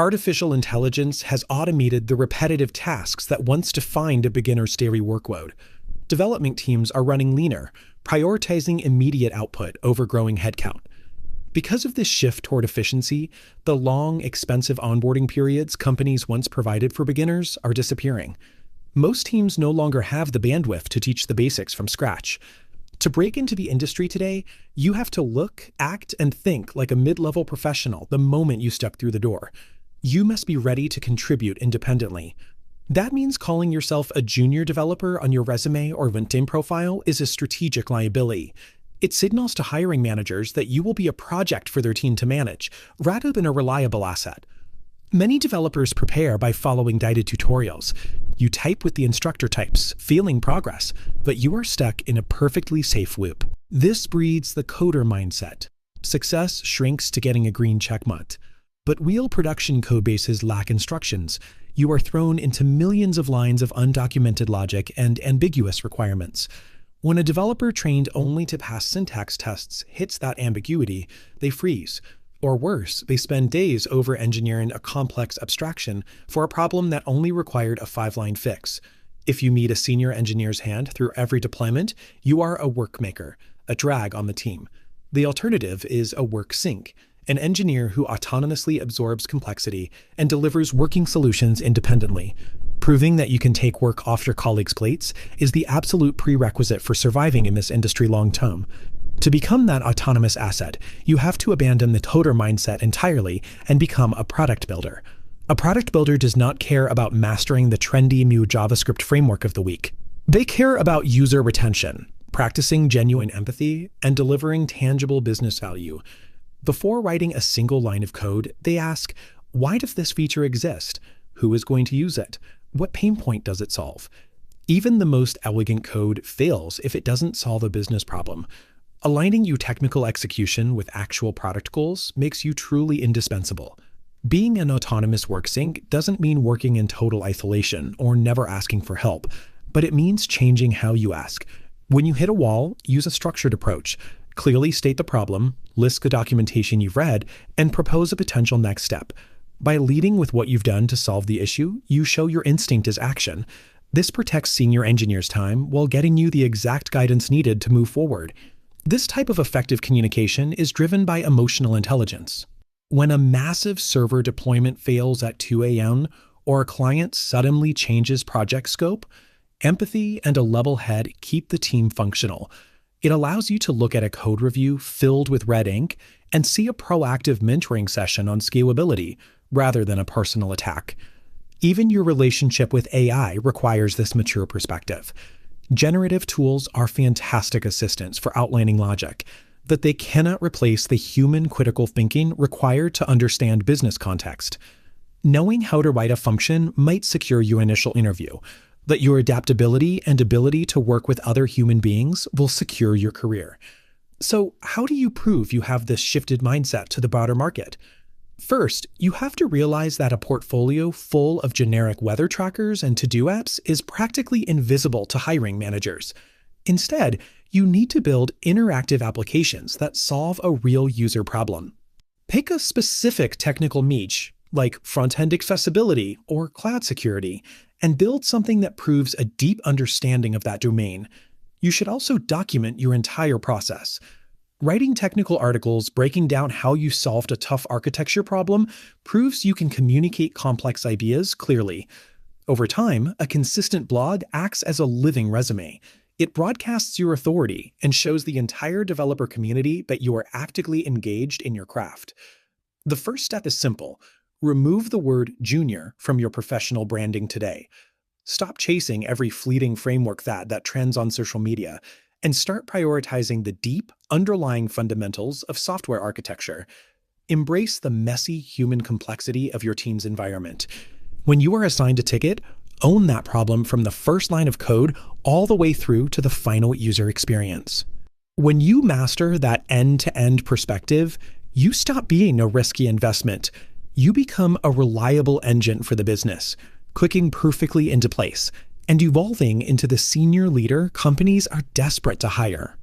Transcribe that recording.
Artificial intelligence has automated the repetitive tasks that once defined a beginner's daily workload. Development teams are running leaner, prioritizing immediate output over growing headcount. Because of this shift toward efficiency, the long, expensive onboarding periods companies once provided for beginners are disappearing. Most teams no longer have the bandwidth to teach the basics from scratch. To break into the industry today, you have to look, act, and think like a mid-level professional the moment you step through the door. You must be ready to contribute independently. That means calling yourself a junior developer on your resume or LinkedIn profile is a strategic liability. It signals to hiring managers that you will be a project for their team to manage, rather than a reliable asset. Many developers prepare by following guided tutorials. You type with the instructor types, feeling progress, but you are stuck in a perfectly safe loop. This breeds the coder mindset. Success shrinks to getting a green checkmark. But real production codebases lack instructions. You are thrown into millions of lines of undocumented logic and ambiguous requirements. When a developer trained only to pass syntax tests hits that ambiguity, they freeze. Or worse, they spend days over-engineering a complex abstraction for a problem that only required a 5-line fix. If you meet a senior engineer's hand through every deployment, you are a work maker, a drag on the team. The alternative is a work sink, an engineer who autonomously absorbs complexity and delivers working solutions independently. Proving that you can take work off your colleagues' plates is the absolute prerequisite for surviving in this industry long-term. To become that autonomous asset, you have to abandon the coder mindset entirely and become a product builder. A product builder does not care about mastering the trendy new JavaScript framework of the week. They care about user retention, practicing genuine empathy, and delivering tangible business value. Before writing a single line of code, they ask, why does this feature exist? Who is going to use it? What pain point does it solve? Even the most elegant code fails if it doesn't solve a business problem. Aligning your technical execution with actual product goals makes you truly indispensable. Being an autonomous work sync doesn't mean working in total isolation or never asking for help, but it means changing how you ask. When you hit a wall, use a structured approach. Clearly state the problem, list the documentation you've read, and propose a potential next step. By leading with what you've done to solve the issue, you show your instinct is action. This protects senior engineers' time while getting you the exact guidance needed to move forward. This type of effective communication is driven by emotional intelligence. When a massive server deployment fails at 2 a.m. or a client suddenly changes project scope, empathy and a level head keep the team functional. It allows you to look at a code review filled with red ink and see a proactive mentoring session on scalability rather than a personal attack. Even your relationship with AI requires this mature perspective. Generative tools are fantastic assistants for outlining logic, but they cannot replace the human critical thinking required to understand business context. Knowing how to write a function might secure your initial interview, but your adaptability and ability to work with other human beings will secure your career. So, how do you prove you have this shifted mindset to the broader market? First, you have to realize that a portfolio full of generic weather trackers and to-do apps is practically invisible to hiring managers. Instead, you need to build interactive applications that solve a real user problem. Pick a specific technical niche, like front-end accessibility or cloud security, and build something that proves a deep understanding of that domain. You should also document your entire process. Writing technical articles breaking down how you solved a tough architecture problem proves you can communicate complex ideas clearly. Over time, a consistent blog acts as a living resume. It broadcasts your authority and shows the entire developer community that you are actively engaged in your craft. The first step is simple. Remove the word junior from your professional branding today. Stop chasing every fleeting framework that trends on social media, and start prioritizing the deep, underlying fundamentals of software architecture. Embrace the messy human complexity of your team's environment. When you are assigned a ticket, own that problem from the first line of code all the way through to the final user experience. When you master that end-to-end perspective, you stop being a risky investment. You become a reliable engine for the business, clicking perfectly into place and evolving into the senior leader companies are desperate to hire.